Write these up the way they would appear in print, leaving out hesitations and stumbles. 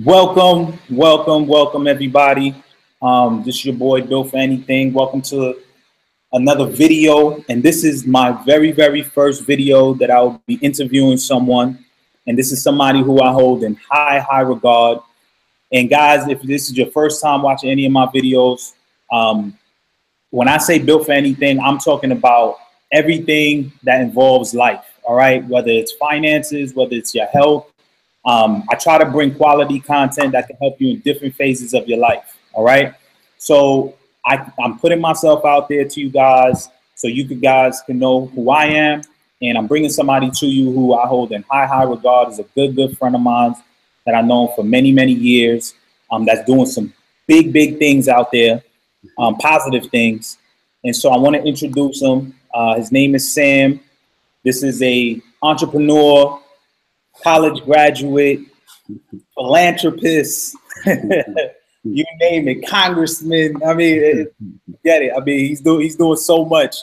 Welcome, everybody. This is your boy Bill for Anything. Welcome to another video, and this is my very first video that I'll be interviewing someone, and this is somebody who I hold in high regard. And guys, if this is your first time watching any of my videos, when I say Built for Anything, I'm talking about everything that involves life. All right, whether it's finances, whether it's your health. I try to bring quality content that can help you in different phases of your life. All right. So I'm putting myself out there to you guys so you guys can know who I am. And I'm bringing somebody to you who I hold in high regard, is a good friend of mine that I've known for many years. That's doing some big things out there, positive things. And so I want to introduce him. His name is Sam. This is a entrepreneur, college graduate, philanthropist, you name it, congressman. I mean, get it. I mean, he's doing so much.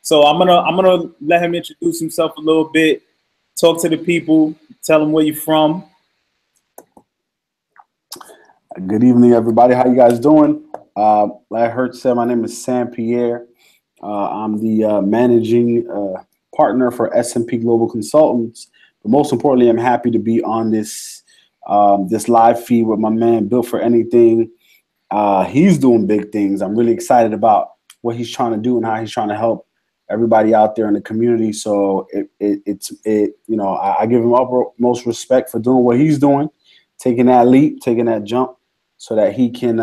So I'm gonna let him introduce himself a little bit, talk to the people, tell them where you're from. Good evening, everybody. How you guys doing? Like I heard said, my name is Sam Pierre. I'm the managing partner for SMP Global Consultants. But most importantly, I'm happy to be on this this live feed with my man Built for Anything. He's doing big things. I'm really excited about what he's trying to do and how he's trying to help everybody out there in the community. So I give him utmost respect for doing what he's doing, taking that leap, taking that jump, so that he can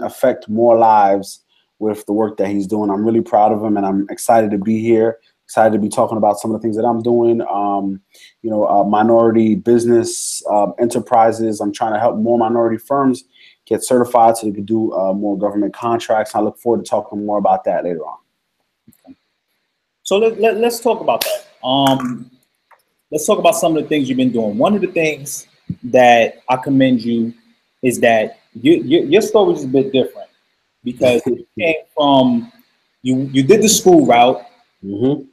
affect more lives with the work that he's doing. I'm really proud of him, and I'm excited to be here. Excited to be talking about some of the things that I'm doing. Minority business enterprises. I'm trying to help more minority firms get certified so they can do more government contracts. I look forward to talking more about that later on. Okay. So let's talk about that. Let's talk about some of the things you've been doing. One of the things that I commend you is that your story is a bit different, because you came from, you did the school route. Mm-hmm.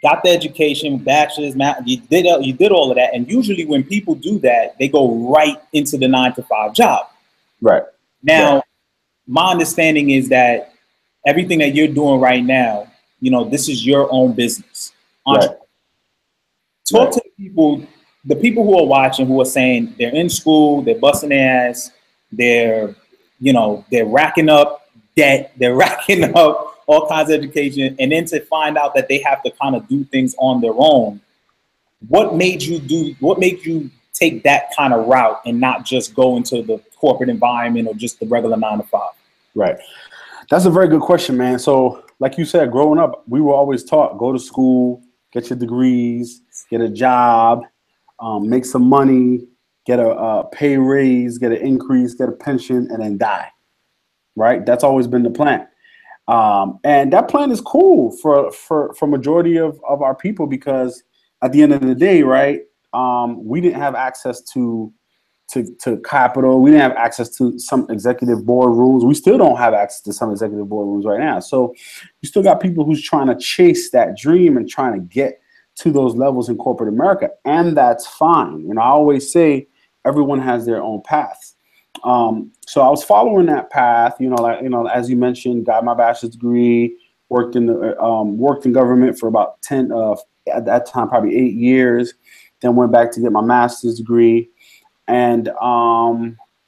Got the education, bachelor's, you did all of that. And usually when people do that, they go right into the 9-to-5 job. Right. Now, my understanding is that everything that you're doing right now, this is your own business. Right. Talk to the people who are watching, who are saying they're in school, they're busting their ass, they're racking up debt, they're racking up all kinds of education, and then to find out that they have to kind of do things on their own. What made you take that kind of route and not just go into the corporate environment or just the regular 9-to-5? Right. That's a very good question, man. So like you said, growing up, we were always taught, go to school, get your degrees, get a job, make some money, get a pay raise, get an increase, get a pension, and then die. Right. That's always been the plan. And that plan is cool for majority of our people, because at the end of the day, right, we didn't have access to capital. We didn't have access to some executive board rooms. We still don't have access to some executive board rooms right now. So you still got people who's trying to chase that dream and trying to get to those levels in corporate America. And that's fine. I always say everyone has their own path. So I was following that path, as you mentioned, got my bachelor's degree, worked in government for about 10, at that time, probably 8 years, then went back to get my master's degree. And, that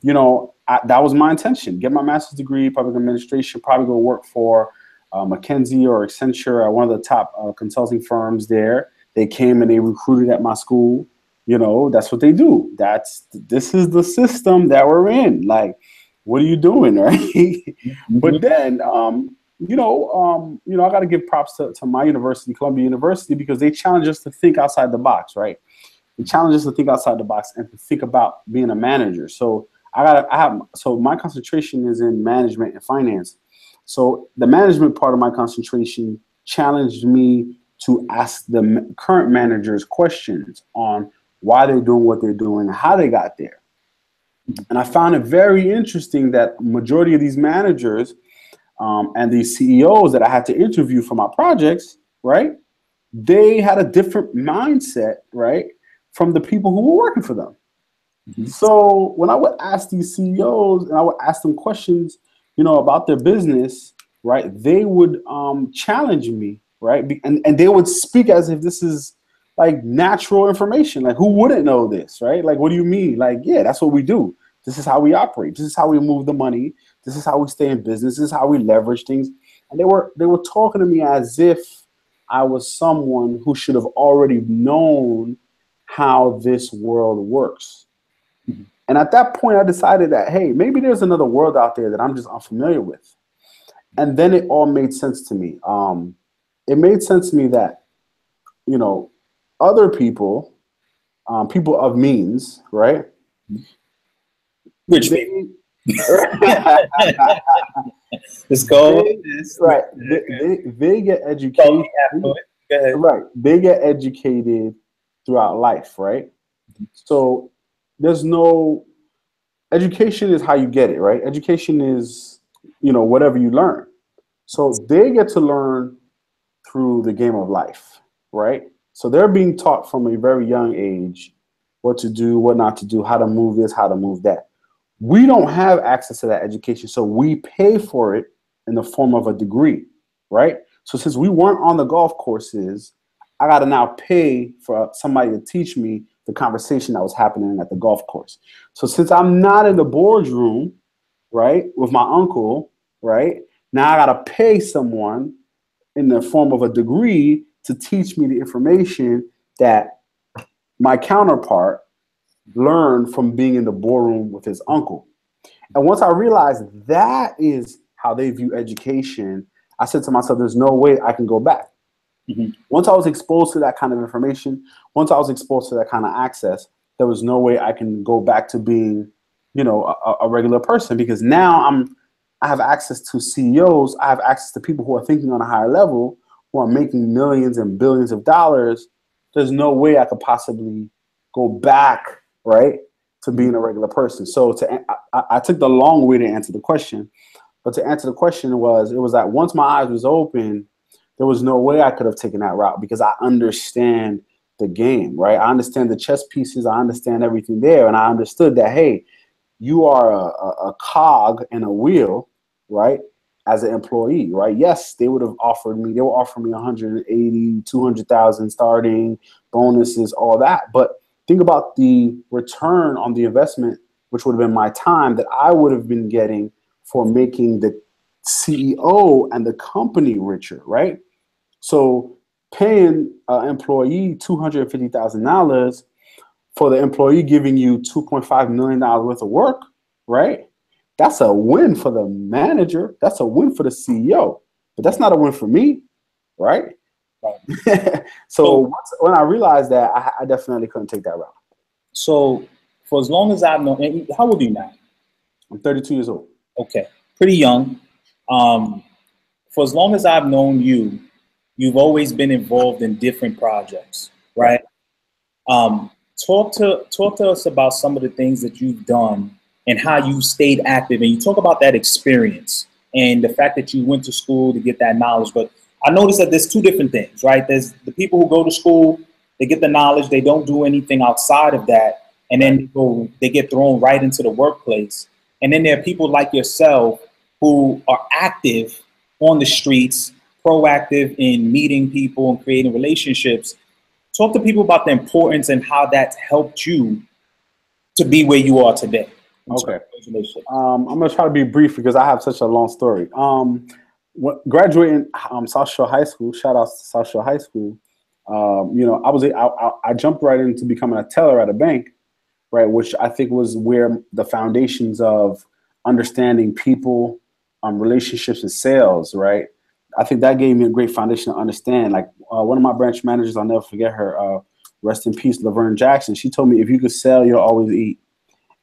was my intention, get my master's degree, public administration, probably go work for McKinsey or Accenture, one of the top consulting firms there. They came and they recruited at my school. That's what they do. This is the system that we're in. Like, what are you doing, right? Mm-hmm. But then, I got to give props to my university, Columbia University, because they challenge us to think outside the box, right? They challenge us to think outside the box and to think about being a manager. So so my concentration is in management and finance. So the management part of my concentration challenged me to ask the current managers questions on why they're doing what they're doing, how they got there. And I found it very interesting that majority of these managers and these CEOs that I had to interview for my projects, right, they had a different mindset, right, from the people who were working for them. Mm-hmm. So when I would ask these CEOs and I would ask them questions, about their business, right, they would challenge me, right? And they would speak as if this is like natural information. Like, who wouldn't know this, right? Like, what do you mean? Like, yeah, that's what we do. This is how we operate. This is how we move the money. This is how we stay in business. This is how we leverage things. And they were talking to me as if I was someone who should have already known how this world works. And at that point, I decided that, hey, maybe there's another world out there that I'm just unfamiliar with. And then it all made sense to me. It made sense to me that, other people, people of means, right? Rich people. Let's go. Right. They get educated. Right. They get educated throughout life, right? So there's no education is how you get it, right? Education is, whatever you learn. So they get to learn through the game of life, right? So they're being taught from a very young age what to do, what not to do, how to move this, how to move that. We don't have access to that education, so we pay for it in the form of a degree, right? So since we weren't on the golf courses, I got to now pay for somebody to teach me the conversation that was happening at the golf course. So since I'm not in the boardroom, right, with my uncle, right, now I got to pay someone in the form of a degree to teach me the information that my counterpart learned from being in the boardroom with his uncle. And once I realized that is how they view education, I said to myself, there's no way I can go back. Mm-hmm. Once I was exposed to that kind of information, once I was exposed to that kind of access, there was no way I can go back to being, a regular person, because now I have access to CEOs. I have access to people who are thinking on a higher level, who are making millions and billions of dollars. There's no way I could possibly go back, right, to being a regular person. So I took the long way to answer the question. But to answer the question it was that once my eyes was open, there was no way I could have taken that route, because I understand the game, right? I understand the chess pieces. I understand everything there. And I understood that, hey, you are a cog in a wheel, right? As an employee, right? Yes, they were offering me 180, 200,000 starting, bonuses, all that. But think about the return on the investment, which would have been my time that I would have been getting for making the CEO and the company richer, right? So paying an employee $250,000 for the employee giving you $2.5 million worth of work, right? That's a win for the manager. That's a win for the CEO. But that's not a win for me, right? So when I realized that, I definitely couldn't take that route. So for as long as I've known, how old are you now? I'm 32 years old. Okay, pretty young. For as long as I've known you, you've always been involved in different projects, right? Talk to us about some of the things that you've done and how you stayed active. And you talk about that experience and the fact that you went to school to get that knowledge. But I noticed that there's two different things, right? There's the people who go to school, they get the knowledge, they don't do anything outside of that, and then they get thrown right into the workplace. And then there are people like yourself who are active on the streets, proactive in meeting people and creating relationships. Talk to people about the importance and how that's helped you to be where you are today. Okay. I'm going to try to be brief because I have such a long story. Graduating South Shore High School, shout out to South Shore High School. I jumped right into becoming a teller at a bank, right? Which I think was where the foundations of understanding people, relationships and sales, right? I think that gave me a great foundation to understand. Like one of my branch managers, I'll never forget her, rest in peace, Laverne Jackson. She told me, if you could sell, you'll always eat.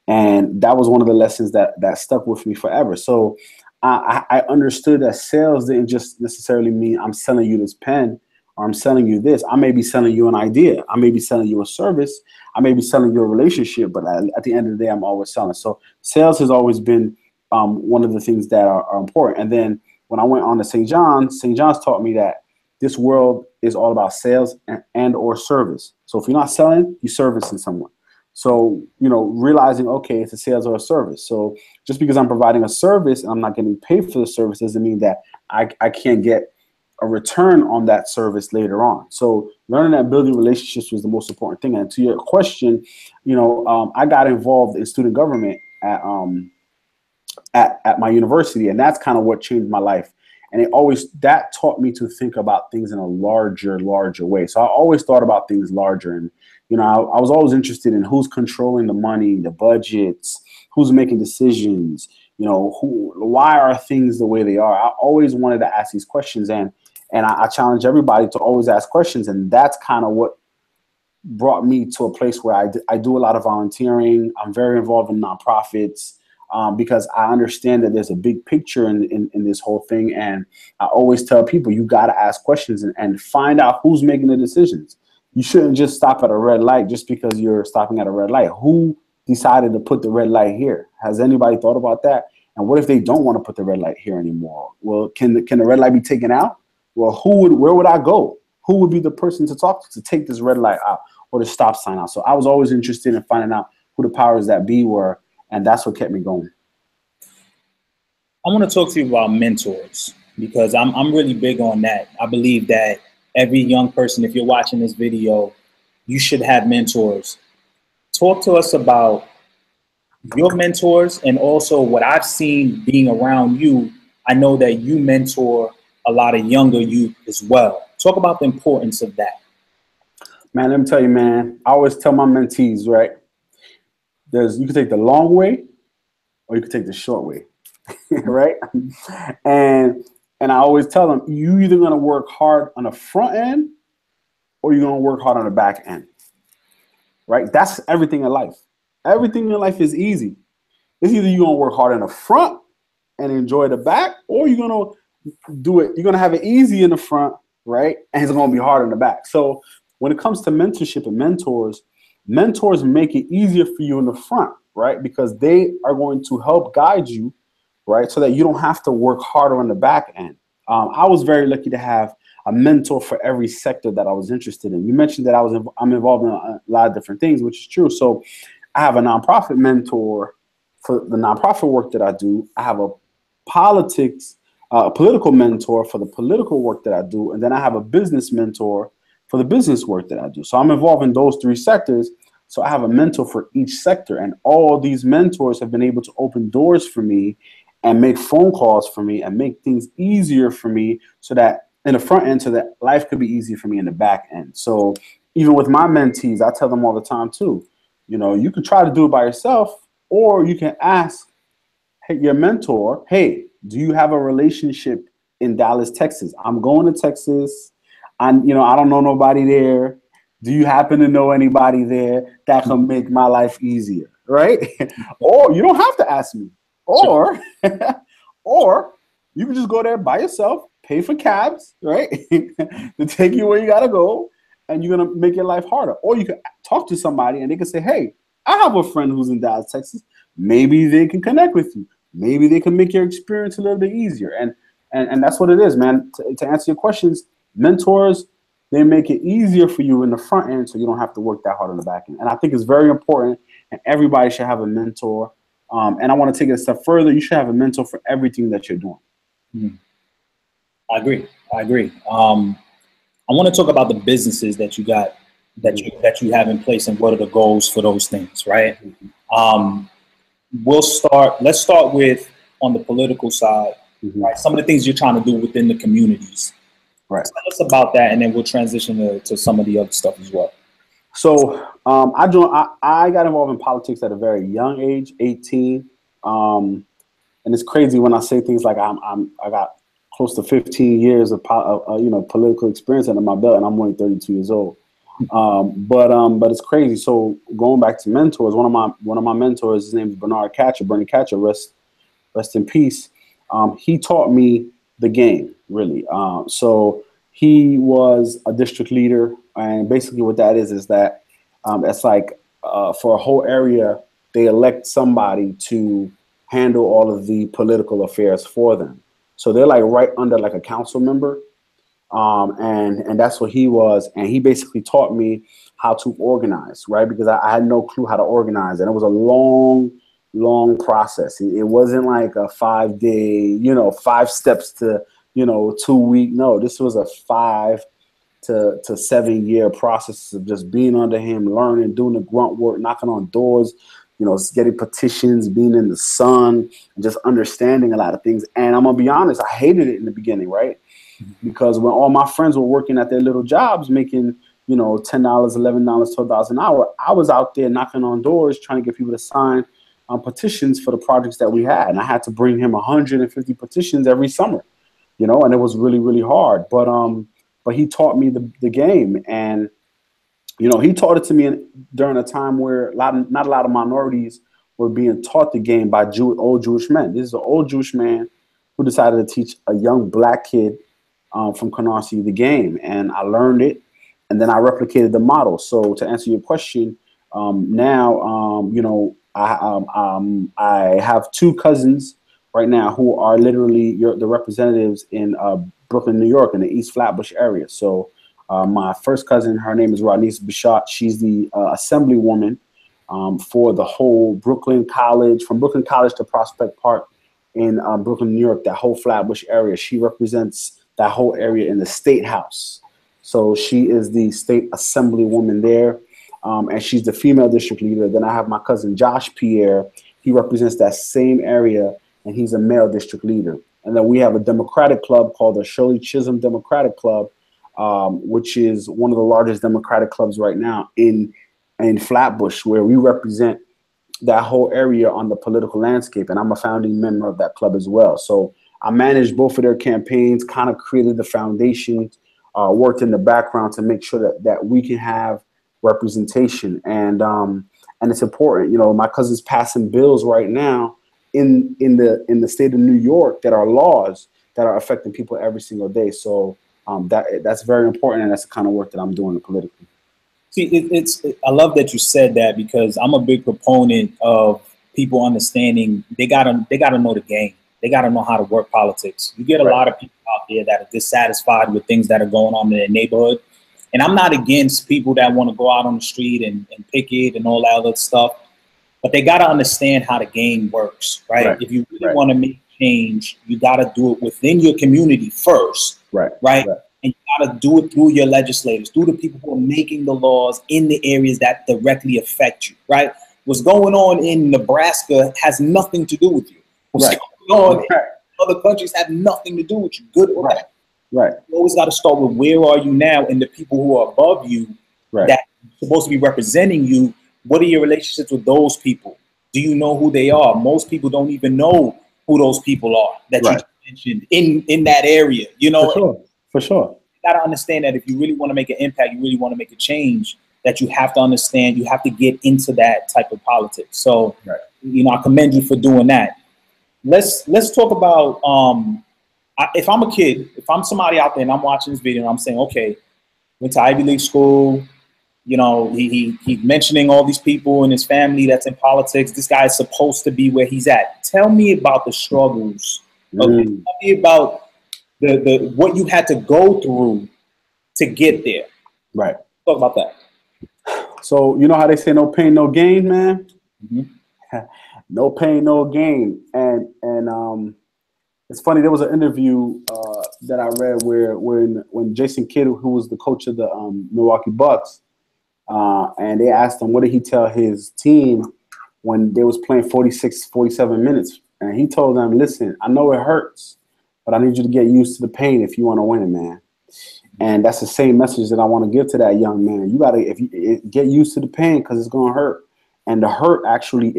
And that was one of the lessons that stuck with me forever. So I understood that sales didn't just necessarily mean I'm selling you this pen or I'm selling you this. I may be selling you an idea. I may be selling you a service. I may be selling you a relationship. But at the end of the day, I'm always selling. So sales has always been one of the things that are important. And then when I went on to St. John's taught me that this world is all about sales and or service. So if you're not selling, you're servicing someone. So, you know, realizing, okay, it's a sales or a service. So just because I'm providing a service and I'm not getting paid for the service doesn't mean that I can't get a return on that service later on. So learning that building relationships was the most important thing. And to your question, you know, I got involved in student government at my university, and that's kind of what changed my life. And that taught me to think about things in a larger way. So I always thought about things larger. And, you know, I was always interested in who's controlling the money, the budgets, who's making decisions, you know, why are things the way they are? I always wanted to ask these questions, and I challenge everybody to always ask questions. And that's kind of what brought me to a place where I do a lot of volunteering. I'm very involved in nonprofits. Because I understand that there's a big picture in this whole thing. And I always tell people, you got to ask questions and find out who's making the decisions. You shouldn't just stop at a red light just because you're stopping at a red light. Who decided to put the red light here? Has anybody thought about that? And what if they don't want to put the red light here anymore? Well, can the red light be taken out? Well, where would I go? Who would be the person to talk to take this red light out or the stop sign out? So I was always interested in finding out who the powers that be were. And that's what kept me going. I want to talk to you about mentors because I'm really big on that. I believe that every young person, if you're watching this video, you should have mentors. Talk to us about your mentors and also what I've seen being around you. I know that you mentor a lot of younger youth as well. Talk about the importance of that. Man, let me tell you, man, I always tell my mentees, right? You can take the long way or you can take the short way, right? And I always tell them, you either going to work hard on the front end or you're going to work hard on the back end, right? That's everything in life. Everything in life is easy. It's either you're going to work hard in the front and enjoy the back, or you're going to do it. You're going to have it easy in the front, right? And it's going to be hard in the back. So when it comes to mentorship and mentors make it easier for you in the front, right? Because they are going to help guide you, right? So that you don't have to work harder on the back end. I was very lucky to have a mentor for every sector that I was interested in. You mentioned that I'm involved in a lot of different things, which is true. So I have a nonprofit mentor for the nonprofit work that I do. I have a political mentor for the political work that I do. And then I have a business mentor for the business work that I do. So I'm involved in those three sectors. So I have a mentor for each sector, and all these mentors have been able to open doors for me and make phone calls for me and make things easier for me so that in the front end, so that life could be easy for me in the back end. So even with my mentees, I tell them all the time too, you know, you can try to do it by yourself, or you can ask your mentor, hey, do you have a relationship in Dallas, Texas? I'm going to Texas. I don't know nobody there. Do you happen to know anybody there that can make my life easier, right? Or you don't have to ask me. Or, or you can just go there by yourself, pay for cabs, right, to take you where you gotta go, and you're gonna make your life harder. Or you can talk to somebody and they can say, hey, I have a friend who's in Dallas, Texas. Maybe they can connect with you. Maybe they can make your experience a little bit easier. And that's what it is, man. To answer your questions, mentors, they make it easier for you in the front end so you don't have to work that hard on the back end. And I think it's very important, and everybody should have a mentor. And I want to take it a step further. You should have a mentor for everything that you're doing. I agree. I want to talk about the businesses that you got, that you have in place, and what are the goals for those things, right? Let's start with on the political side, right? Some of the things you're trying to do within the communities. Right. Tell us about that, and then we'll transition to some of the other stuff as well. So I got involved in politics at a very young age, 18. And it's crazy when I say things like I got close to 15 years of political experience under my belt, and I'm only 32 years old. But it's crazy. So going back to mentors, one of my mentors, his name is Bernie Catcher, rest in peace. He taught me the game, really. So he was a district leader, and basically what that is that it's like for a whole area, they elect somebody to handle all of the political affairs for them. So they're like right under like a council member. And that's what he was. And he basically taught me how to organize, right? Because I had no clue how to organize. And it was a long process. It wasn't like a 5-day, 5 steps to, 2-week. No, this was a 5 to 7 year process of just being under him, learning, doing the grunt work, knocking on doors, getting petitions, being in the sun, and just understanding a lot of things. And I'm gonna be honest, I hated it in the beginning, right? Because when all my friends were working at their little jobs, making, $10, $11, $12 an hour, I was out there knocking on doors, trying to get people to sign petitions for the projects that we had. And I had to bring him 150 petitions every summer, and it was really, really hard. But he taught me the game. And, he taught it to me during a time where not a lot of minorities were being taught the game by old Jewish men. This is an old Jewish man who decided to teach a young black kid from Canarsie the game. And I learned it, and then I replicated the model. So to answer your question, now, I have 2 cousins right now who are literally the representatives in Brooklyn, New York, in the East Flatbush area. So my first cousin, her name is Rodnise Bishat. She's the assemblywoman for the whole Brooklyn College, from Brooklyn College to Prospect Park in Brooklyn, New York, that whole Flatbush area. She represents that whole area in the State House. So she is the state assemblywoman there, and she's the female district leader. Then I have my cousin Josh Pierre. He represents that same area, and he's a male district leader. And then we have a Democratic club called the Shirley Chisholm Democratic Club, which is one of the largest Democratic clubs right now in Flatbush, where we represent that whole area on the political landscape. And I'm a founding member of that club as well. So I managed both of their campaigns, kind of created the foundation, worked in the background to make sure that we can have representation. And it's important. My cousin's passing bills right now in the state of New York that are laws that are affecting people every single day. So that's very important, and that's the kind of work that I'm doing politically. See, I love that you said that, because I'm a big proponent of people understanding they gotta know the game. They gotta know how to work politics. You get a lot of people out there that are dissatisfied with things that are going on in their neighborhood. And I'm not against people that want to go out on the street and picket and all that other stuff, but they got to understand how the game works, right? If you really want to make change, you got to do it within your community first, right? And you got to do it through your legislators, through the people who are making the laws in the areas that directly affect you, right? What's going on in Nebraska has nothing to do with you. What's going on in other countries have nothing to do with you, good or bad. You always got to start with where are you now, and the people who are above you that are supposed to be representing you. What are your relationships with those people? Do you know who they are? Most people don't even know who those people are that you mentioned in that area. For sure. You got to understand that if you really want to make an impact, you really want to make a change, that you have to understand, you have to get into that type of politics. So, I commend you for doing that. Let's talk about, if I'm a kid, if I'm somebody out there and I'm watching this video and I'm saying, okay, went to Ivy League school, he's mentioning all these people in his family that's in politics. This guy is supposed to be where he's at. Tell me about the struggles. Tell me about the what you had to go through to get there. Talk about that. So you know how they say no pain, no gain, man? No pain, no gain. And it's funny, there was an interview that I read where when Jason Kidd, who was the coach of the Milwaukee Bucks, and they asked him, what did he tell his team when they was playing 46, 47 minutes? And he told them, listen, I know it hurts, but I need you to get used to the pain if you want to win, man. And that's the same message that I want to give to that young man. You got to get used to the pain, because it's going to hurt. And the hurt actually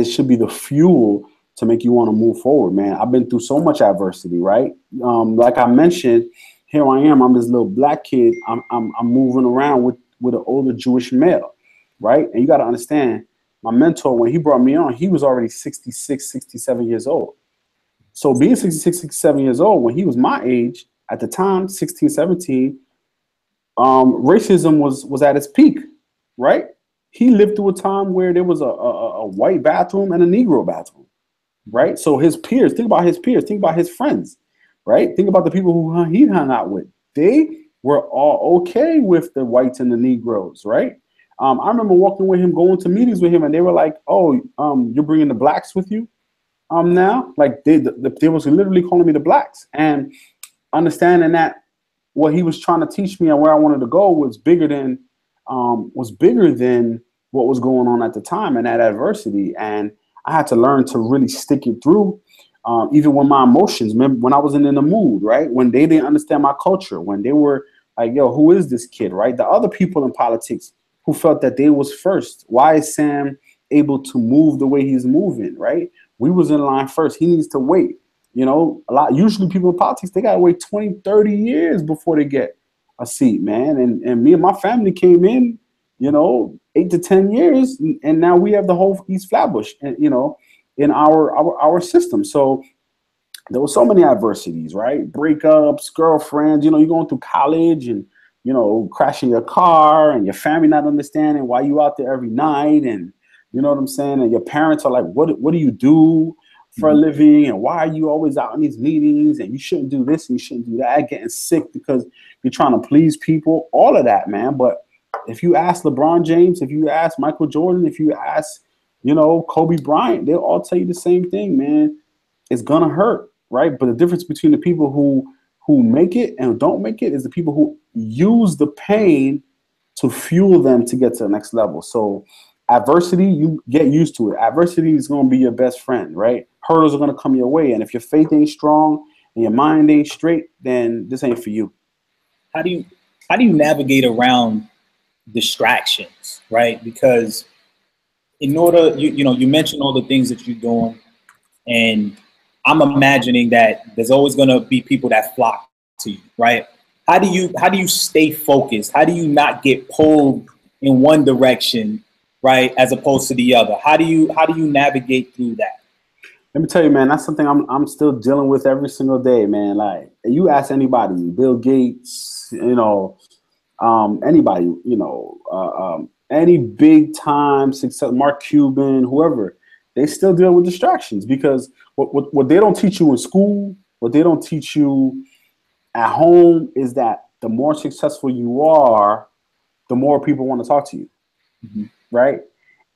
should be the fuel to make you want to move forward, man. I've been through so much adversity, right? Like I mentioned, here I am. I'm this little black kid. I'm moving around with an older Jewish male, right? And you got to understand, my mentor, when he brought me on, he was already 66, 67 years old. So being 66, 67 years old, when he was my age, at the time, 16, 17, racism was at its peak, right? He lived through a time where there was a white bathroom and a Negro bathroom, right? So his peers, think about his peers, think about his friends, right? Think about the people who he hung out with. they were all okay with the whites and the Negroes, right? I remember walking with him, going to meetings with him, and they were like, "Oh, you're bringing the blacks with you now?" Like they was literally calling me the blacks, and understanding that what he was trying to teach me and where I wanted to go was bigger than what was going on at the time and that adversity. And I had to learn to really stick it through, even when my emotions, when I wasn't in the mood, right? When they didn't understand my culture, when they were like, yo, who is this kid, right? The other people in politics who felt that they was first. Why is Sam able to move the way he's moving, right? We was in line first. He needs to wait. You know, usually people in politics, they got to wait 20, 30 years before they get a seat, man. And me and my family came in, 8 to 10 years, and now we have the whole East Flatbush, in our system. So there were so many adversities, right? Breakups, girlfriends, you're going through college and, crashing your car and your family not understanding why you out there every night. And you know what I'm saying? And your parents are like, what do you do for a living? And why are you always out in these meetings? And you shouldn't do this and you shouldn't do that. Getting sick because you're trying to please people, all of that, man. But if you ask LeBron James, if you ask Michael Jordan, if you ask, Kobe Bryant, they'll all tell you the same thing, man. It's gonna hurt, right? But the difference between the people who make it and don't make it is the people who use the pain to fuel them to get to the next level. So adversity, you get used to it. Adversity is going to be your best friend, right? Hurdles are going to come your way. And if your faith ain't strong and your mind ain't straight, then this ain't for you. How do you navigate around distractions, right? Because in order, you mentioned all the things that you're doing, and I'm imagining that there's always going to be people that flock to you, right? How do you stay focused? How do you not get pulled in one direction, right, as opposed to the other? How do you navigate through that? Let me tell you, man, that's something I'm still dealing with every single day, man. Like, you ask anybody, Bill Gates, anybody, any big time success, Mark Cuban, whoever, they still deal with distractions because what they don't teach you in school, what they don't teach you at home is that the more successful you are, the more people want to talk to you, right?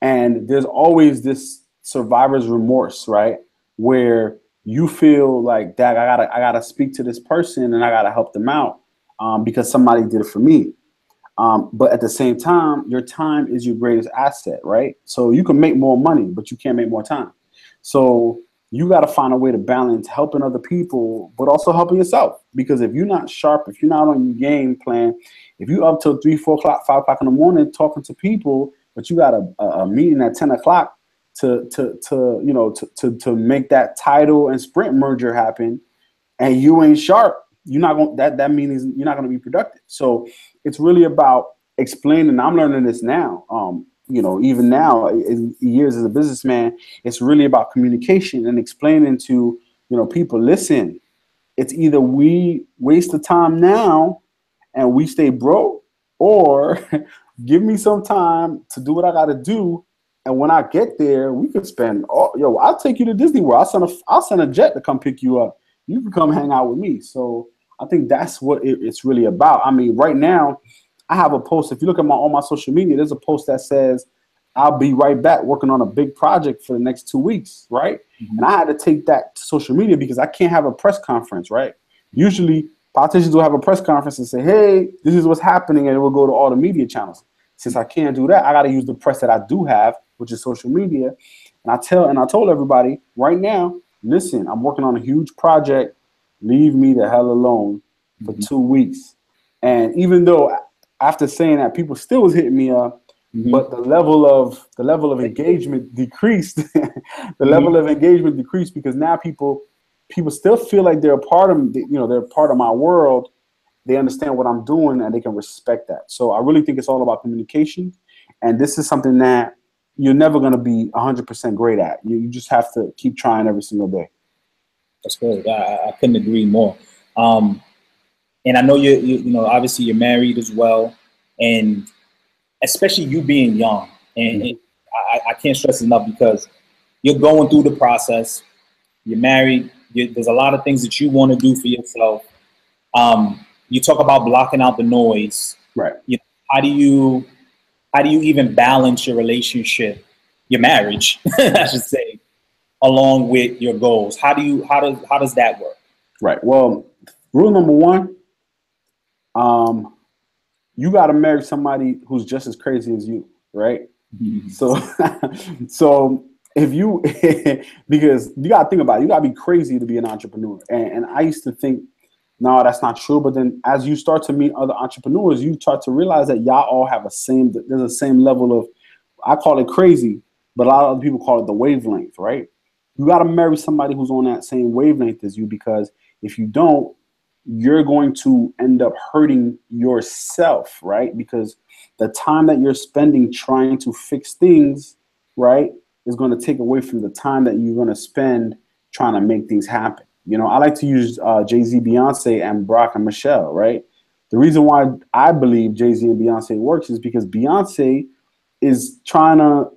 And there's always this survivor's remorse, right? Where you feel like, that I gotta speak to this person and I gotta help them out because somebody did it for me. But at the same time, your time is your greatest asset, right? So you can make more money, but you can't make more time. So you got to find a way to balance helping other people, but also helping yourself. Because if you're not sharp, if you're not on your game plan, if you up till 3, 4 o'clock, 5 o'clock in the morning talking to people, but you got a meeting at 10 o'clock to make that title and sprint merger happen, and you ain't sharp, you're not going. That means you're not going to be productive. So it's really about explaining. I'm learning this now. Even now, in years as a businessman, it's really about communication and explaining to people. Listen, it's either we waste the time now and we stay broke, or give me some time to do what I got to do. And when I get there, we could spend. I'll take you to Disney World. I'll send a jet to come pick you up. You can come hang out with me. So I think that's what it's really about. I mean, right now, I have a post. If you look at on my social media, there's a post that says, I'll be right back working on a big project for the next 2 weeks, right? And I had to take that to social media because I can't have a press conference, right? Usually, politicians will have a press conference and say, hey, this is what's happening, and it will go to all the media channels. Since I can't do that, I got to use the press that I do have, which is social media. And I told everybody right now, listen, I'm working on a huge project. Leave me the hell alone for 2 weeks. And even though after saying that, people still was hitting me up, but the level of engagement decreased. The level of engagement decreased because now people still feel like they're a part of, they're part of my world. They understand what I'm doing and they can respect that. So I really think it's all about communication. And this is something that you're never going to be 100% great at. You just have to keep trying every single day. That's good. I couldn't agree more. And I know obviously you're married as well, and especially you being young. And I can't stress enough because you're going through the process. You're married. There's a lot of things that you want to do for yourself. you talk about blocking out the noise. Right. You know, how do you even balance your relationship, your marriage, I should say, along with your goals? How does that work? Right. Well, rule number one, you got to marry somebody who's just as crazy as you, right? Mm-hmm. So if you, because you got to think about it, you got to be crazy to be an entrepreneur. And I used to think, no, that's not true. But then as you start to meet other entrepreneurs, you start to realize that y'all all have there's a same level of, I call it crazy, but a lot of other people call it the wavelength, right? You got to marry somebody who's on that same wavelength as you, because if you don't, you're going to end up hurting yourself, right? Because the time that you're spending trying to fix things, right, is going to take away from the time that you're going to spend trying to make things happen. You know, I like to use JayZ, Beyonce, and Barack and Michelle, right? The reason why I believe JayZ and Beyonce works is because Beyonce is trying to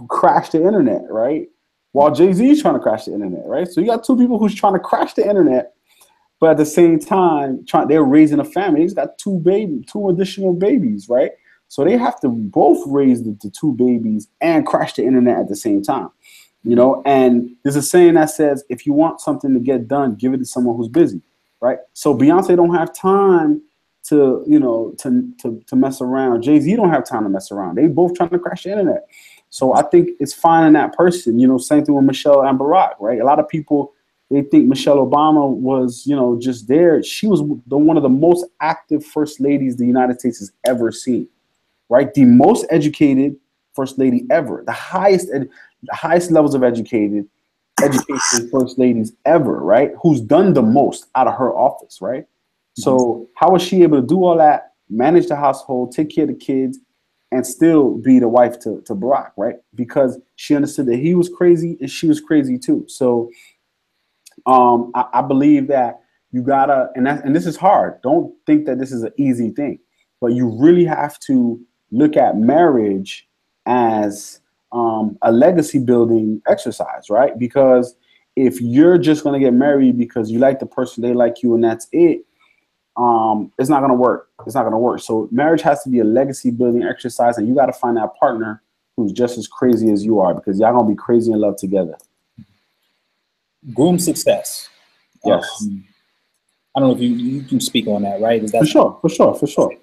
crash the internet, right? While JayZ is trying to crash the internet, right? So you got two people who's trying to crash the internet, but at the same time, they're raising a family. He's got two additional babies, right? So they have to both raise the two babies and crash the internet at the same time, you know? And there's a saying that says, if you want something to get done, give it to someone who's busy, right? So Beyonce don't have time to, you know, to mess around. JayZ don't have time to mess around. They both trying to crash the internet. So I think it's finding that person, you know, same thing with Michelle and Barack, right? A lot of people, they think Michelle Obama was, you know, just there. She was one of the most active first ladies the United States has ever seen, right? The most educated first lady ever, the highest levels of education first ladies ever, right? Who's done the most out of her office, right? Mm-hmm. So how was she able to do all that, manage the household, take care of the kids, and still be the wife to Barack, right? Because she understood that he was crazy and she was crazy too. So I believe that you gotta, and this is hard. Don't think that this is an easy thing, but you really have to look at marriage as a legacy building exercise, right? Because if you're just gonna get married because you like the person, they like you, and that's it, it's not gonna work. It's not gonna work. So marriage has to be a legacy building exercise, and you got to find that partner who's just as crazy as you are, because y'all gonna be crazy in love together. Groom success. Yes. I don't know if you can speak on that, right? Is that for sure.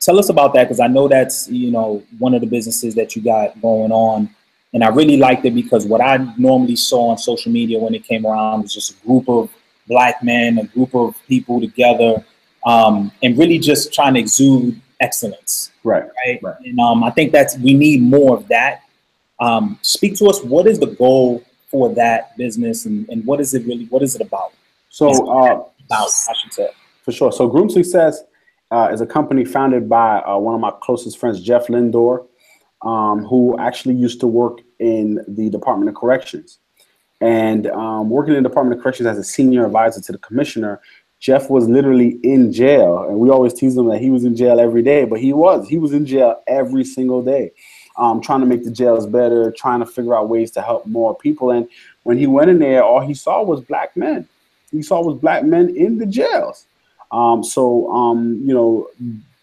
Tell us about that, because I know that's, you know, one of the businesses that you got going on, and I really liked it because what I normally saw on social media when it came around was just a group of Black men, a group of people together, and really just trying to exude excellence. Right. And I think we need more of that. Speak to us. What is the goal for that business, and what is it about? So I should say. For sure. So Groom Success is a company founded by one of my closest friends, Jeff Lindor, who actually used to work in the Department of Corrections. And working in the Department of Corrections as a senior advisor to the commissioner, Jeff was literally in jail. And we always tease him that he was in jail every day, but he was in jail every single day. Trying to make the jails better, trying to figure out ways to help more people. And when he went in there, all he saw was Black men. He saw was Black men in the jails. You know,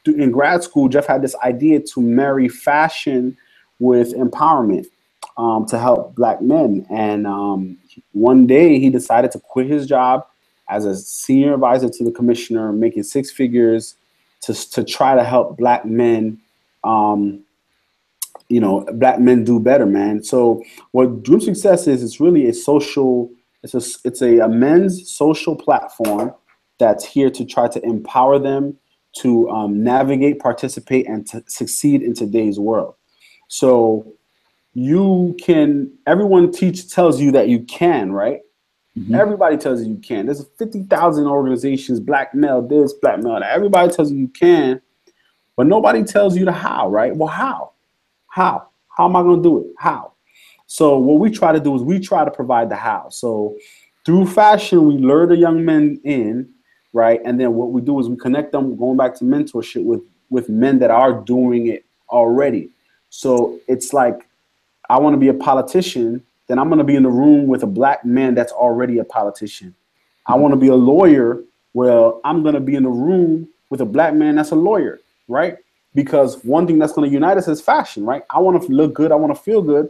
in grad school, Jeff had this idea to marry fashion with empowerment to help Black men. And one day he decided to quit his job as a senior advisor to the commissioner, making six figures to try to help Black men, you know, Black men do better, man. So what Groom Success is, it's really a social, it's a men's social platform that's here to try to empower them to navigate, participate, and to succeed in today's world. So everyone tells you that you can, right? Mm-hmm. Everybody tells you can. There's 50,000 organizations, Black male this, Black male that. Everybody tells you can, but nobody tells you the how, right? Well, how? How am I going to do it? How? So what we try to do is we try to provide the how. So through fashion, we lure the young men in, right? And then what we do is we connect them, going back to mentorship, with men that are doing it already. So it's like, I want to be a politician, then I'm going to be in the room with a Black man that's already a politician. I want to be a lawyer, well, I'm going to be in a room with a black man that's a lawyer, right? Because one thing that's going to unite us is fashion, right? I want to look good. I want to feel good.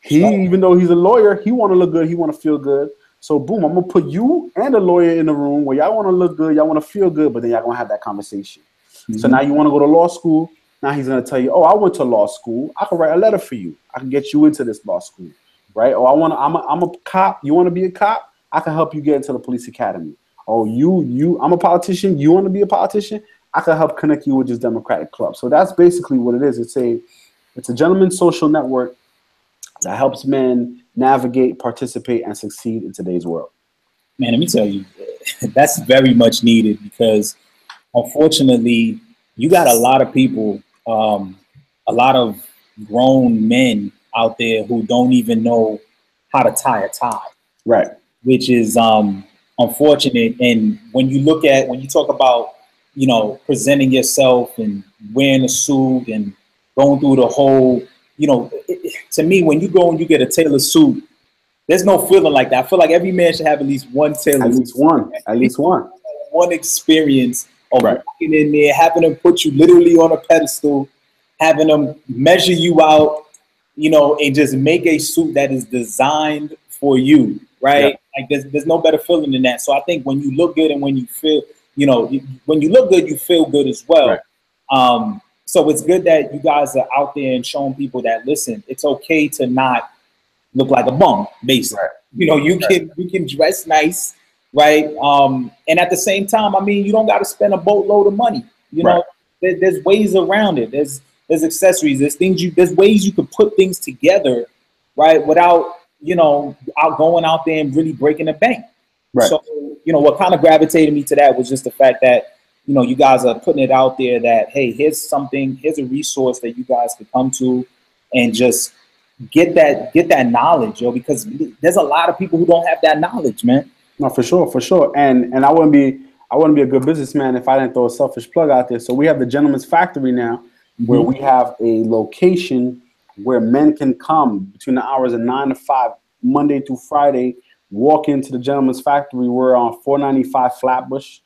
Even though he's a lawyer, he want to look good. He want to feel good. So boom, I'm going to put you and a lawyer in the room where y'all want to look good. Y'all want to feel good, but then y'all going to have that conversation. Mm-hmm. So now you want to go to law school. Now he's going to tell you, oh, I went to law school. I can write a letter for you. I can get you into this law school, right? Oh, I'm a cop. You want to be a cop? I can help you get into the police academy. Oh, I'm a politician. You want to be a politician? I can help connect you with this Democratic club. So that's basically what it is. It's a gentleman's social network that helps men navigate, participate, and succeed in today's world. Man, let me tell you, that's very much needed because unfortunately, you got a lot of people, a lot of grown men out there who don't even know how to tie a tie. Right. Which is unfortunate. And when you talk about, presenting yourself and wearing a suit and going through the whole, to me, when you go and you get a tailored suit, there's no feeling like that. I feel like every man should have at least one tailored suit. At least one. One experience of walking in there, having them put you literally on a pedestal, having them measure you out, and just make a suit that is designed for you, right? Yep. Like there's no better feeling than that. So I think when you look good and when you feel, when you look good, you feel good as well. Right. So it's good that you guys are out there and showing people that, listen, it's okay to not look like a bum, basically. Right. You can dress nice, right? And at the same time, I mean, you don't got to spend a boatload of money. There's ways around it. There's accessories. There's ways you can put things together, right? Without going out there and really breaking the bank. Right. So what kind of gravitated me to that was just the fact that you guys are putting it out there that, hey, here's a resource that you guys could come to and just get that knowledge, because there's a lot of people who don't have that knowledge, man. No, for sure. And I wouldn't be a good businessman if I didn't throw a selfish plug out there. So we have the Gentleman's Factory now, where we have a location where men can come between the hours of 9 to 5, Monday through Friday, walk into the Gentleman's Factory. We're on 495 Flatbush,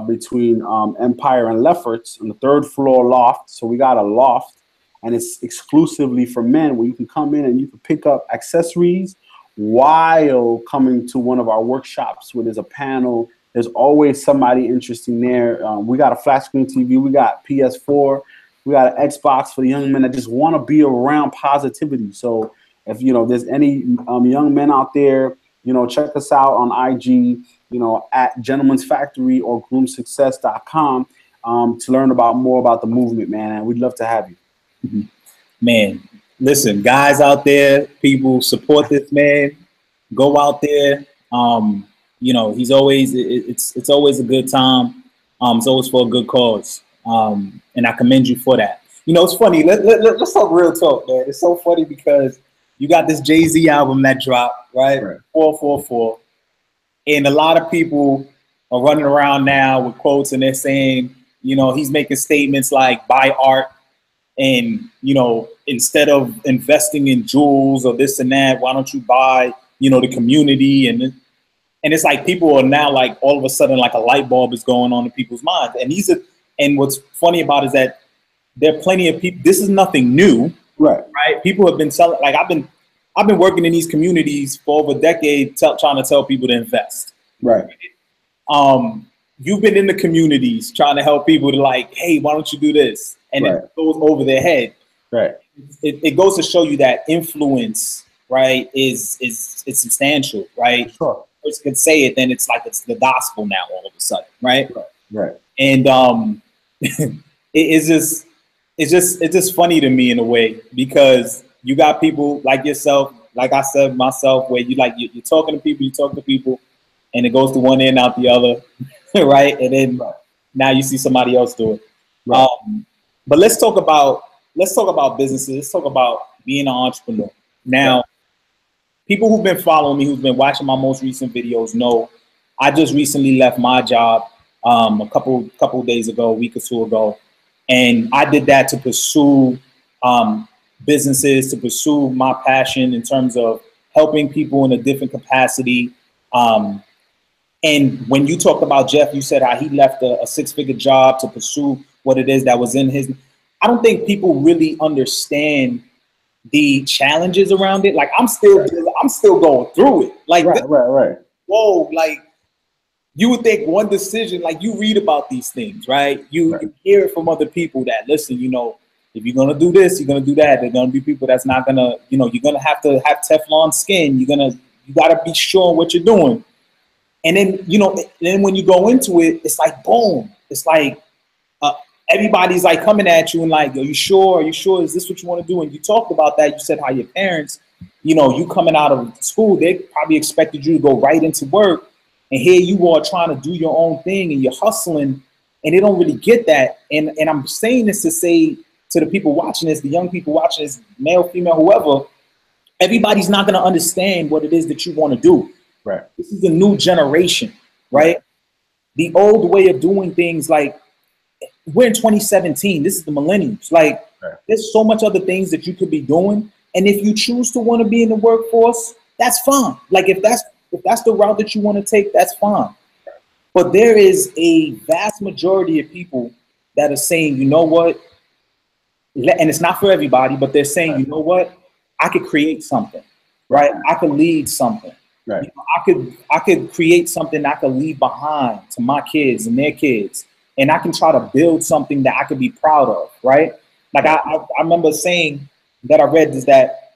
between Empire and Lefferts, on the 3rd floor loft. So we got a loft, and it's exclusively for men, where you can come in and you can pick up accessories while coming to one of our workshops where there's a panel. There's always somebody interesting there. We got a flat screen TV. We got PS4. We got an Xbox for the young men that just want to be around positivity. So if there's any young men out there, check us out on IG, at Gentleman's Factory or groomsuccess.com to learn more about the movement, man. And we'd love to have you. Mm-hmm. Man, listen, guys out there, people, support this man. Go out there. He's always, it's always a good time. It's always for a good cause. And I commend you for that. It's funny. Let's talk real talk, man. It's so funny because you got this JayZ album that dropped, right? 444. And a lot of people are running around now with quotes and they're saying, he's making statements like buy art. And, instead of investing in jewels or this and that, why don't you buy, the community? And it's like people are now like all of a sudden like a light bulb is going on in people's minds. And what's funny about it is that there are plenty of people. This is nothing new, right? People have been selling. Like I've been working in these communities for over a decade, trying to tell people to invest. Right. You've been in the communities trying to help people to like, hey, why don't you do this? And it goes over their head. Right. It goes to show you that influence, right, is substantial, right? Sure. A person can say it, then it's like it's the gospel now all of a sudden, right? Right. And it's just funny to me in a way because you got people like yourself, like I said myself, where you're talking to people, and it goes to one end out the other, right? And then now you see somebody else do it. Right. But let's talk about businesses. Let's talk about being an entrepreneur. Now, people who've been following me, who've been watching my most recent videos, know I just recently left my job a couple days ago, a week or two ago, and I did that to pursue businesses, to pursue my passion in terms of helping people in a different capacity. And when you talked about Jeff, you said how he left a six-figure job to pursue what it is that was in his. I don't think people really understand the challenges around it. Like I'm still going through it. Like right. Whoa, like you would think one decision, like you read about these things, right? You hear it from other people that listen, you know, if you're gonna do this, you're gonna do that. There's gonna be people that's not gonna, you know, you're gonna have to have Teflon skin. You gotta be sure what you're doing. And then, you know, then when you go into it, it's like boom. It's like everybody's like coming at you and like, are you sure? Are you sure? Is this what you want to do? And you talked about that. You said how your parents, you know, you coming out of school, they probably expected you to go right into work. And here you are trying to do your own thing and you're hustling and they don't really get that. And I'm saying this to say to the people watching this, the young people watching this, male, female, whoever, everybody's not going to understand what it is that you want to do. Right. This is a new generation, right? The old way of doing things, like we're in 2017. This is the millennials. Like there's so much other things that you could be doing. And if you choose to want to be in the workforce, that's fine. Like if that's the route that you want to take, that's fine. But there is a vast majority of people that are saying, you know what? And it's not for everybody, but they're saying, you know what? I could create something, right? I could lead something. Right. You know, I could create something I could leave behind to my kids and their kids. And I can try to build something that I could be proud of, right? Like I remember saying that I read is that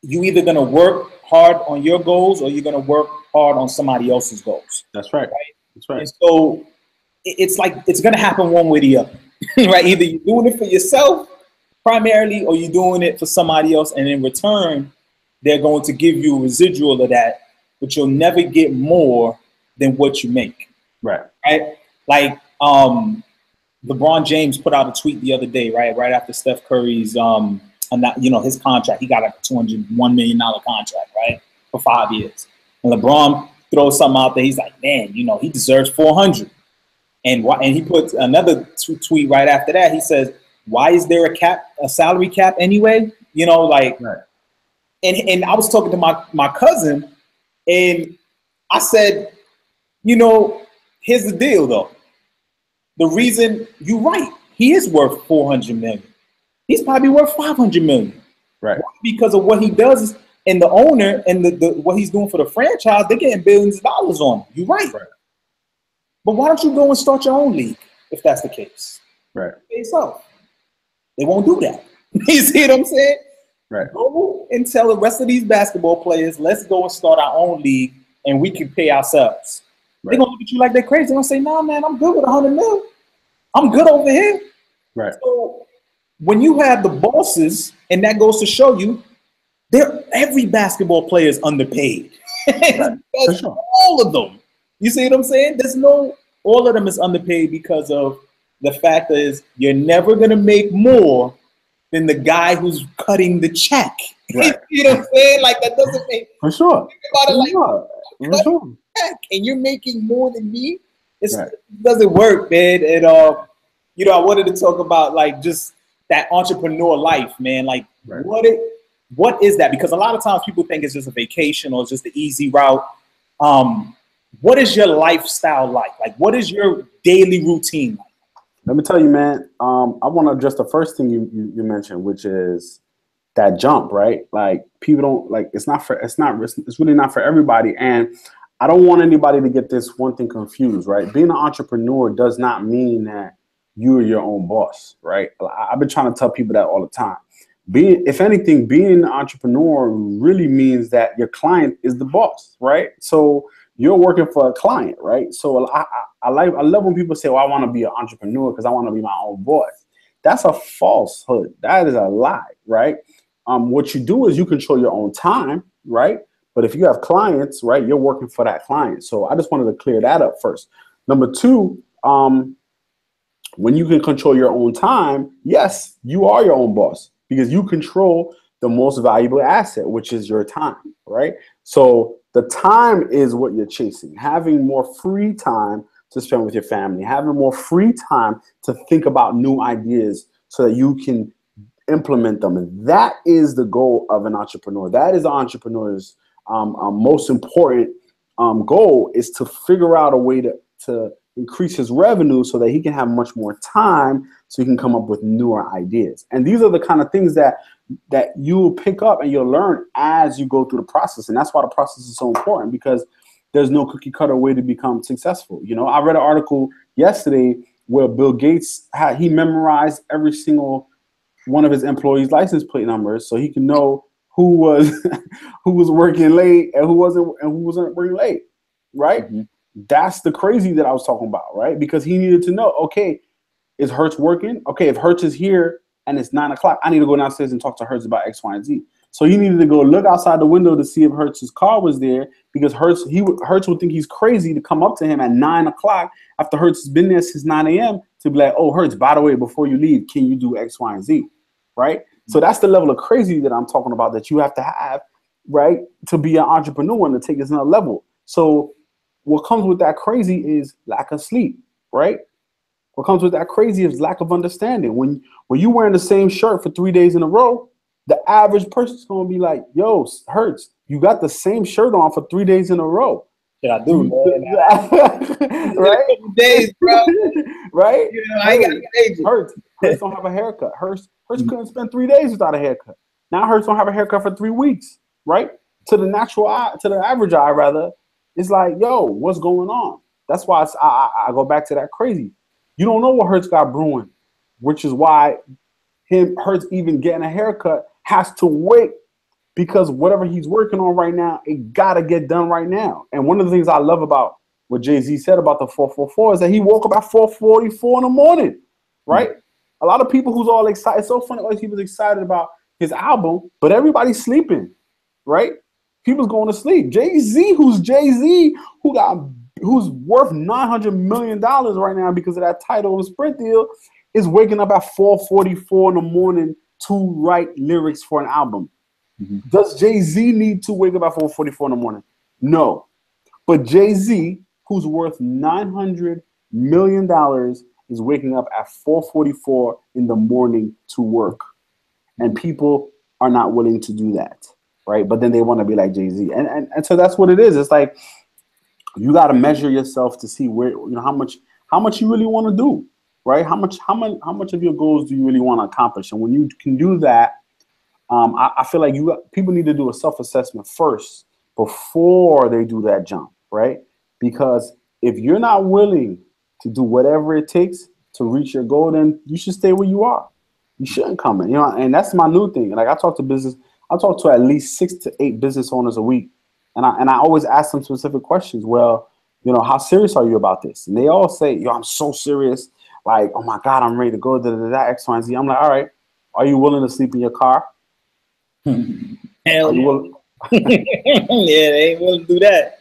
you either gonna work hard on your goals or you're gonna work hard on somebody else's goals. That's right. That's right. And so it's like it's gonna happen one way or the other, right? Either you're doing it for yourself primarily or you're doing it for somebody else, and in return, they're going to give you a residual of that, but you'll never get more than what you make. Right. Right. Like LeBron James put out a tweet the other day, right after Steph Curry's his contract. He got like a $201 million contract, right, for 5 years. And LeBron throws something out there. He's like, man, you know, he deserves 400. And he puts another tweet right after that. He says, why is there a salary cap anyway? You know, like. Right. And I was talking to my cousin, and I said, you know, here's the deal, though. The reason you're right, he is worth 400 million. He's probably worth 500 million. Right. Because of what he does, and the owner and the what he's doing for the franchise, they're getting billions of dollars on him. You're right. But why don't you go and start your own league if that's the case? Right. So they won't do that. You see what I'm saying? Right. Go and tell the rest of these basketball players, let's go and start our own league and we can pay ourselves. Right. They're going to look at you like they're crazy. They're going to say, nah, man, I'm good with 100 mil. I'm good over here. Right. So when you have the bosses, and that goes to show you, every basketball player is underpaid. Right. Sure. All of them. You see what I'm saying? All of them is underpaid because of the fact is you're never going to make more than the guy who's cutting the check. Right. You know what I'm saying? Like that doesn't make for sure. Think about it like for sure. And you're making more than me. It doesn't work, man. And you know, I wanted to talk about like just that entrepreneur life, man. Like what is that? Because a lot of times people think it's just a vacation or it's just the easy route. What is your lifestyle like? Like what is your daily routine like? Let me tell you, man, I want to address the first thing you mentioned, which is that jump, right? Like people don't like, it's really not for everybody. And I don't want anybody to get this one thing confused, right? Being an entrepreneur does not mean that you're your own boss, right? I've been trying to tell people that all the time. If anything, being an entrepreneur really means that your client is the boss, right? So you're working for a client, right? So I love when people say, well, I want to be an entrepreneur because I want to be my own boss. That's a falsehood. That is a lie, right? What you do is you control your own time, right? But if you have clients, right, you're working for that client. So I just wanted to clear that up first. Number two, when you can control your own time, yes, you are your own boss because you control the most valuable asset, which is your time, right? So the time is what you're chasing. Having more free time to spend with your family, having more free time to think about new ideas so that you can implement them. And that is the goal of an entrepreneur. That is the entrepreneur's most important goal is to figure out a way to increase his revenue so that he can have much more time so he can come up with newer ideas. And these are the kind of things that you'll pick up and you'll learn as you go through the process. And that's why the process is so important, because there's no cookie cutter way to become successful. You know, I read an article yesterday where Bill Gates he memorized every single one of his employees' license plate numbers so he can know who was working late and who wasn't working late, right? Mm-hmm. That's the crazy that I was talking about, right? Because he needed to know, okay, is Hertz working? Okay, if Hertz is here and it's 9 o'clock, I need to go downstairs and talk to Hertz about X, Y, and Z. So he needed to go look outside the window to see if Hertz's car was there, because Hertz would think he's crazy to come up to him at 9 o'clock after Hertz has been there since 9 a.m. to be like, oh, Hertz, by the way, before you leave, can you do X, Y, and Z, right? So that's the level of crazy that I'm talking about that you have to have, right, to be an entrepreneur and to take this another level. So what comes with that crazy is lack of sleep, right? What comes with that crazy is lack of understanding. When you're wearing the same shirt for 3 days in a row, the average person's going to be like, yo, Hertz, you got the same shirt on for 3 days in a row. Yeah, I do, man. Right? Days, bro. Right? You know, I ain't got Hertz don't have a haircut. Hertz couldn't spend 3 days without a haircut. Now Hertz don't have a haircut for 3 weeks, right? To the natural eye, to the average eye, rather, it's like, yo, what's going on? That's why I go back to that crazy. You don't know what Hertz got brewing, which is why Hertz even getting a haircut has to wait, because whatever he's working on right now, it got to get done right now. And one of the things I love about what JayZ said about the 444 is that he woke up at 4:44 in the morning, right? Mm-hmm. A lot of people who's all excited. It's so funny. All these people's excited about his album, but everybody's sleeping, right? People's going to sleep. JayZ, who's worth $900 million right now because of that title and Sprint deal, is waking up at 4:44 in the morning to write lyrics for an album. Mm-hmm. Does JayZ need to wake up at 4:44 in the morning? No. But JayZ, who's worth $900 million, is waking up at 4:44 in the morning to work. And people are not willing to do that, right? But then they want to be like JayZ. And so that's what it is. It's like you got to measure yourself to see where, you know, how much you really want to do, right? How much of your goals do you really want to accomplish? And when you can do that, I feel like people need to do a self-assessment first before they do that jump, right? Because if you're not willing to do whatever it takes to reach your goal, then you should stay where you are. You shouldn't come in, you know. And that's my new thing. Like I talk to at least 6 to 8 business owners a week, and I always ask them specific questions. Well, you know, how serious are you about this? And they all say, yo, I'm so serious. Like, oh my God, I'm ready to go. X, Y, and Z. I'm like, all right, are you willing to sleep in your car? Hell yeah. Yeah, they ain't willing to do that.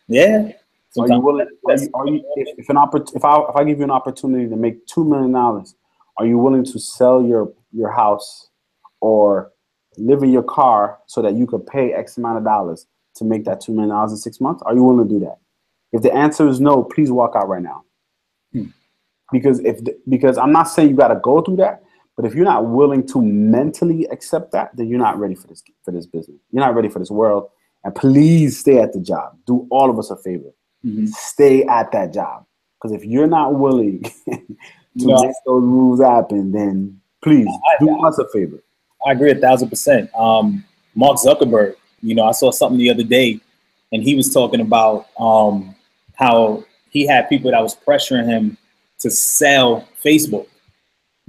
Yeah. Are you willing? If I give you an opportunity to make $2 million, are you willing to sell your house or live in your car so that you could pay X amount of dollars to make that $2 million in 6 months? Are you willing to do that? If the answer is no, please walk out right now. Because I'm not saying you got to go through that. But if you're not willing to mentally accept that, then you're not ready for this business. You're not ready for this world. And please stay at the job. Do all of us a favor. Mm-hmm. Stay at that job. Because if you're not willing to make those moves happen, then please do us a favor. I agree 1,000%. Mark Zuckerberg, you know, I saw something the other day, and he was talking about how he had people that was pressuring him to sell Facebook.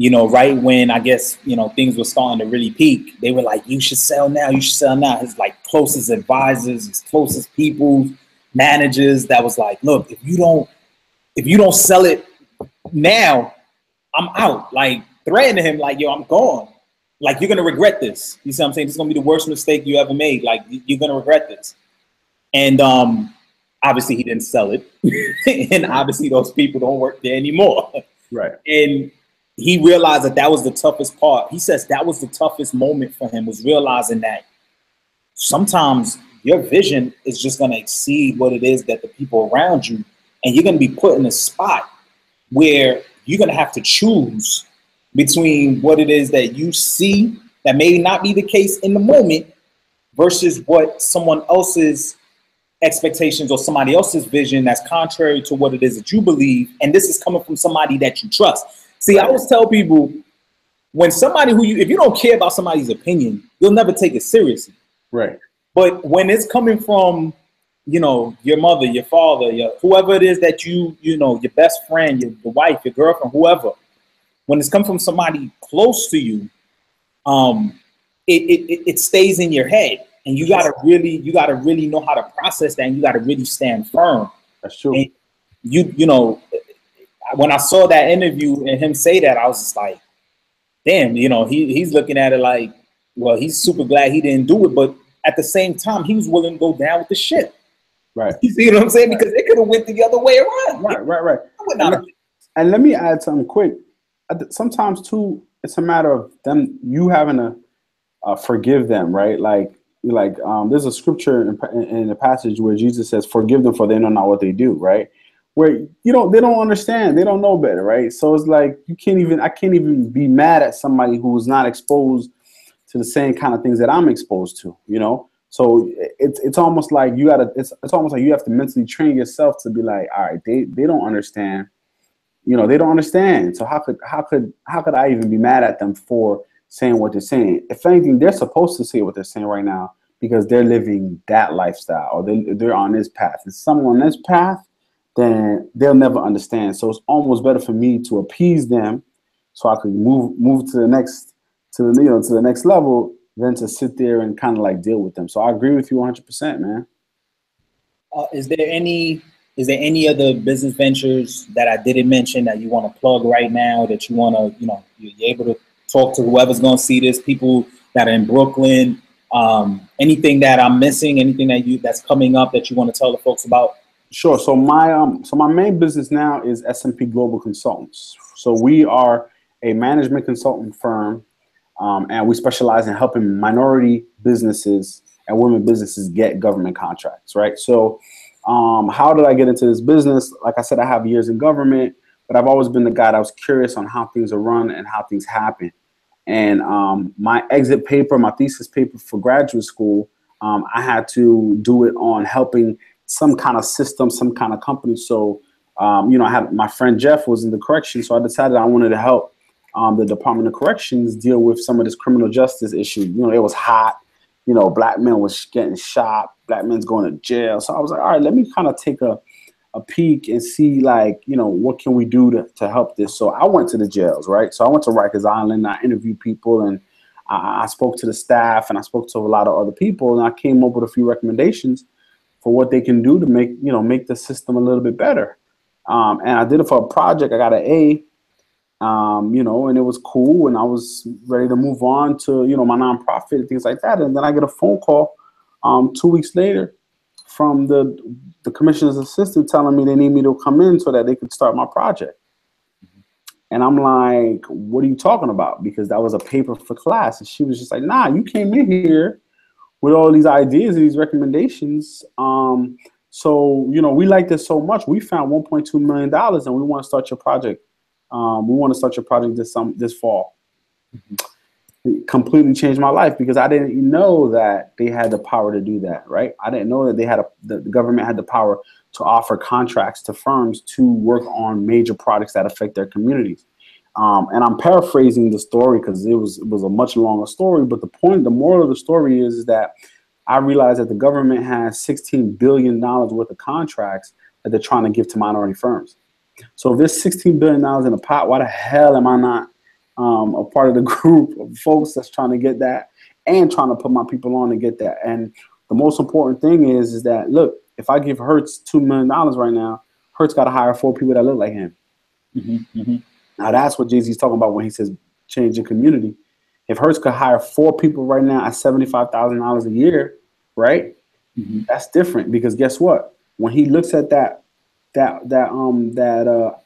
You know, right when I guess, you know, things were starting to really peak, they were like, you should sell now. You should sell now. His like closest advisors, his closest people, managers that was like, look, if you don't sell it now, I'm out. Like threatening him like, yo, I'm gone. Like, you're going to regret this. You see what I'm saying? This is going to be the worst mistake you ever made. Like, you're going to regret this. And obviously he didn't sell it. And obviously those people don't work there anymore. Right. And he realized that was the toughest part. He says that was the toughest moment for him, was realizing that sometimes your vision is just going to exceed what it is that the people around you, and you're going to be put in a spot where you're going to have to choose between what it is that you see that may not be the case in the moment versus what someone else's expectations or somebody else's vision that's contrary to what it is that you believe, and this is coming from somebody that you trust. See, I always tell people, when somebody if you don't care about somebody's opinion, you'll never take it seriously. Right. But when it's coming from, you know, your mother, your father, whoever it is that you know, your best friend, your wife, your girlfriend, whoever, when it's come from somebody close to you, it stays in your head, and you gotta really know how to process that, and you gotta really stand firm. That's true. And you know, when I saw that interview and him say that, I was just like, damn, you know, he's looking at it like, well, he's super glad he didn't do it, but at the same time, he was willing to go down with the ship. Right. You see what I'm saying? Because it could have went the other way around. Right. And let me add something quick. Sometimes too, it's a matter of you having to forgive them, right? Like there's a scripture in the passage where Jesus says, "Forgive them, for they know not what they do," right? Where they don't understand, they don't know better, right? So it's like I can't even be mad at somebody who's not exposed to the same kind of things that I'm exposed to, you know. So it's almost like it's almost like you have to mentally train yourself to be like, all right, they don't understand, you know, they don't understand. So how could I even be mad at them for saying what they're saying? If anything, they're supposed to say what they're saying right now because they're living that lifestyle, or they're on this path. If someone on this path, then they'll never understand. So it's almost better for me to appease them so I could move to the next level than to sit there and kind of like deal with them. So I agree with you 100%, man. Is there any other business ventures that I didn't mention that you want to plug right now, that you want to, you know, you're able to talk to whoever's going to see this, people that are in Brooklyn, anything that I'm missing, anything that's coming up that you want to tell the folks about? Sure. So my main business now is SMP Global Consultants. So we are a management consultant firm, and we specialize in helping minority businesses and women businesses get government contracts, right? So how did I get into this business? Like I said, I have years in government, but I've always been the guy that was curious on how things are run and how things happen. And my exit paper, my thesis paper for graduate school, I had to do it on helping some kind of system, some kind of company. So, you know, I had my friend Jeff was in the corrections, so I decided I wanted to help the Department of Corrections deal with some of this criminal justice issue. You know, it was hot. You know, black men was getting shot. Black men's going to jail. So I was like, all right, let me kind of take a peek and see, like, you know, what can we do to help this? So I went to the jails, right? So I went to Rikers Island. I interviewed people, and I spoke to the staff, and I spoke to a lot of other people, and I came up with a few recommendations for what they can do to make the system a little bit better. And I did it for a project. I got an A, you know, and it was cool. And I was ready to move on to, you know, my nonprofit and things like that. And then I get a phone call 2 weeks later from the commissioner's assistant telling me they need me to come in so that they could start my project. And I'm like, what are you talking about? Because that was a paper for class. And she was just like, nah, you came in here with all these ideas and these recommendations. So, you know, we like this so much. We found $1.2 million and we want to start your project. We want to start your project this fall. It completely changed my life because I didn't know that they had the power to do that, right? I didn't know that the government had the power to offer contracts to firms to work on major projects that affect their communities. And I'm paraphrasing the story because it was a much longer story. But the moral of the story is that I realized that the government has $16 billion worth of contracts that they're trying to give to minority firms. So if there's $16 billion in a pot, why the hell am I not a part of the group of folks that's trying to get that and trying to put my people on to get that? And the most important thing is that, look, if I give Hertz $2 million right now, Hertz got to hire 4 people that look like him. Now that's what JayZ's talking about when he says change the community. If Hertz could hire 4 people right now at $75,000 a year, right? That's different because guess what? When he looks at that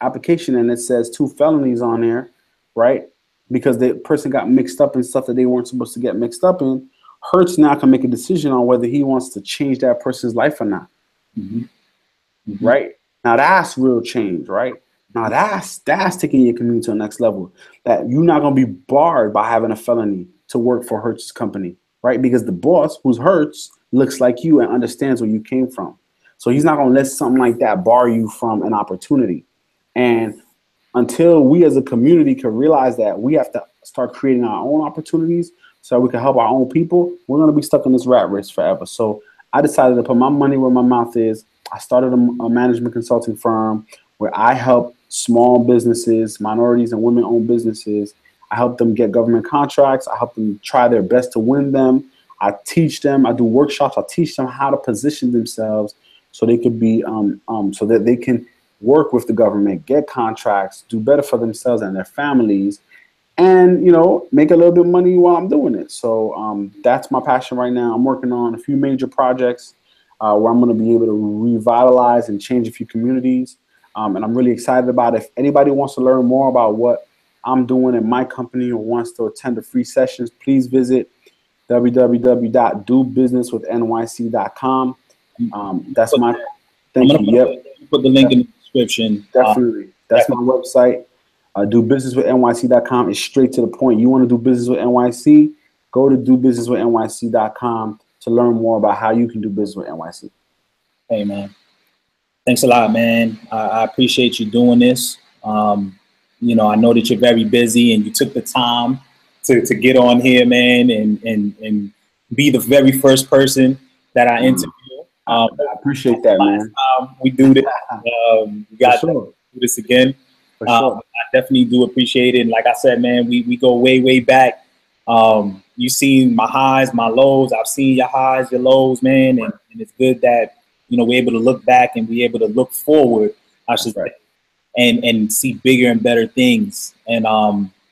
application and it says 2 felonies on there, right? Because the person got mixed up in stuff that they weren't supposed to get mixed up in, Hertz now can make a decision on whether he wants to change that person's life or not. Right? Now that's real change, right? Now that's taking your community to the next level. That you're not going to be barred by having a felony to work for Hertz's company, right? Because the boss, who's Hertz, looks like you and understands where you came from. So he's not going to let something like that bar you from an opportunity. And until we as a community can realize that we have to start creating our own opportunities so we can help our own people, we're going to be stuck in this rat race forever. So I decided to put my money where my mouth is. I started a management consulting firm where I help small businesses, minorities and women-owned businesses. I help them get government contracts. I help them try their best to win them. I teach them. I do workshops. I teach them how to position themselves so they could be, so that they can work with the government, get contracts, do better for themselves and their families, and, you know, make a little bit of money while I'm doing it. So that's my passion right now. I'm working on a few major projects where I'm going to be able to revitalize and change a few communities. And I'm really excited about it. If anybody wants to learn more about what I'm doing in my company or wants to attend the free sessions, please visit www.dobusinesswithnyc.com. That's my, thank you. Yep. Put the link in the description. Definitely. That's my website. DoBusinessWithNYC.com is straight to the point. You want to do business with NYC? Go to DoBusinessWithNYC.com to learn more about how you can do business with NYC. Hey, man. Thanks a lot, man. I appreciate you doing this. You know, I know that you're very busy and you took the time to get on here, man, and be the very first person that I interview. I appreciate that, man. We do this. We got to do this again. For sure. I definitely do appreciate it. And like I said, man, we go way, way back. You've seen my highs, my lows. I've seen your highs, your lows, man. And it's good that, you know, we're able to look back and be able to look forward, I should say, and see bigger and better things. And,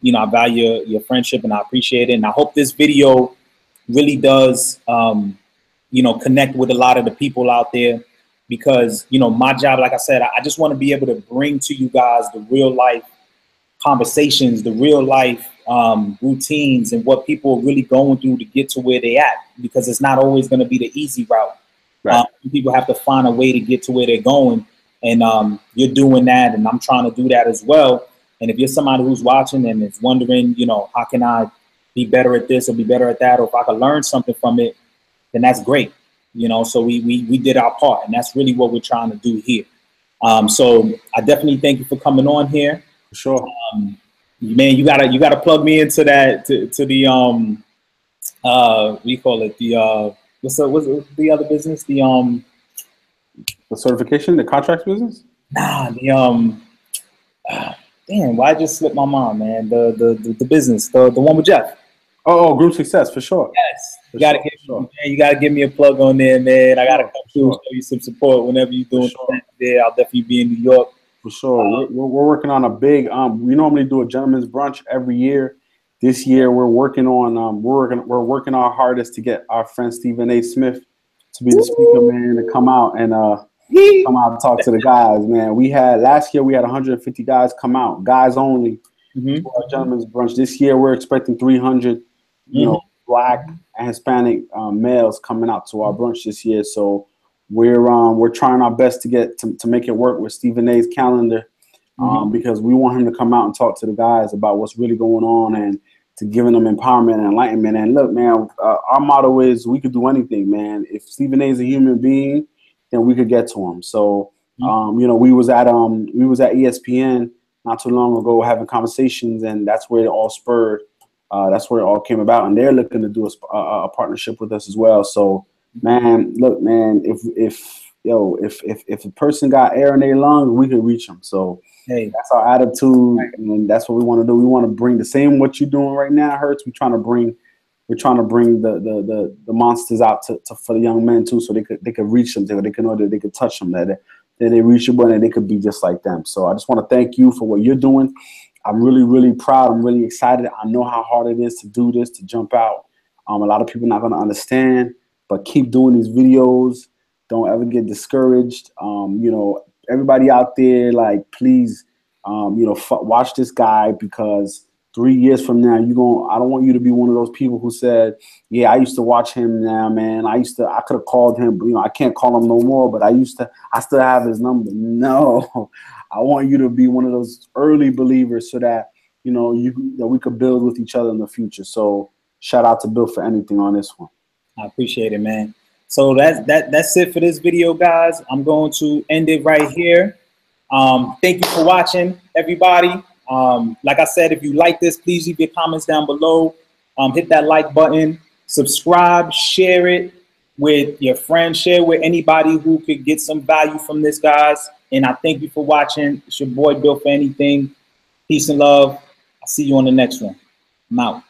you know, I value your friendship and I appreciate it. And I hope this video really does, you know, connect with a lot of the people out there, because, you know, my job, like I said, I just want to be able to bring to you guys the real life conversations, the real life routines, and what people are really going through to get to where they at, because it's not always going to be the easy route. Right. People have to find a way to get to where they're going, and you're doing that, and I'm trying to do that as well. And if you're somebody who's watching and is wondering, you know, how can I be better at this or be better at that, or if I can learn something from it, then that's great. You know, so we did our part, and that's really what we're trying to do here. So I definitely thank you for coming on here. For sure. Man, you gotta plug me into that to the what do you call it? The what's the other business? The certification, the contracts business? Nah, the damn, why just slipped my mind, man? The business, the one with Jeff. Oh, Group Success, for sure. Yes. You gotta give me a plug on there, man. I gotta come through, show you some support whenever you're doing there. I'll definitely be in New York. For sure. We're working on a big we normally do a gentleman's brunch every year. This year we're working on we're working our hardest to get our friend Stephen A. Smith to be the speaker, man, to come out and come out and talk to the guys, man. Last year we had 150 guys come out, guys only, to our gentleman's brunch. This year we're expecting 300, you know, Black and Hispanic males coming out to our brunch this year. So we're trying our best to get to make it work with Stephen A's calendar, because we want him to come out and talk to the guys about what's really going on and to giving them empowerment and enlightenment. And look, man, our motto is we could do anything, man. If Stephen A is a human being, then we could get to him. So you know, we was at ESPN not too long ago having conversations, and that's where it all spurred. That's where it all came about, and they're looking to do a partnership with us as well. So, man, look, man, if a person got air in their lungs, we can reach them. So, hey, that's our attitude, and that's what we want to do. We want to bring the same what you're doing right now, Hurts. We're trying to bring the monsters out for the young men too, so they could reach them, they could know that they could touch them, that they reachable, and they could be just like them. So, I just want to thank you for what you're doing. I'm really, really proud. I'm really excited. I know how hard it is to do this, to jump out. A lot of people not going to understand, but keep doing these videos. Don't ever get discouraged. You know, everybody out there, like, please, you know, watch this guy, because 3 years from now, I don't want you to be one of those people who said, yeah, I used to watch him now, man. I could have called him, but, you know, I can't call him no more, but I still have his number. No. I want you to be one of those early believers so that, you know, that we could build with each other in the future. So shout out to Bill for anything on this one. I appreciate it, man. So that's it for this video, guys. I'm going to end it right here. Thank you for watching, everybody. Like I said, if you like this, please leave your comments down below. Hit that like button, subscribe, share it with your friends, share with anybody who could get some value from this, guys. And I thank you for watching. It's your boy Bill for Anything. Peace and love. I'll see you on the next one. I'm out.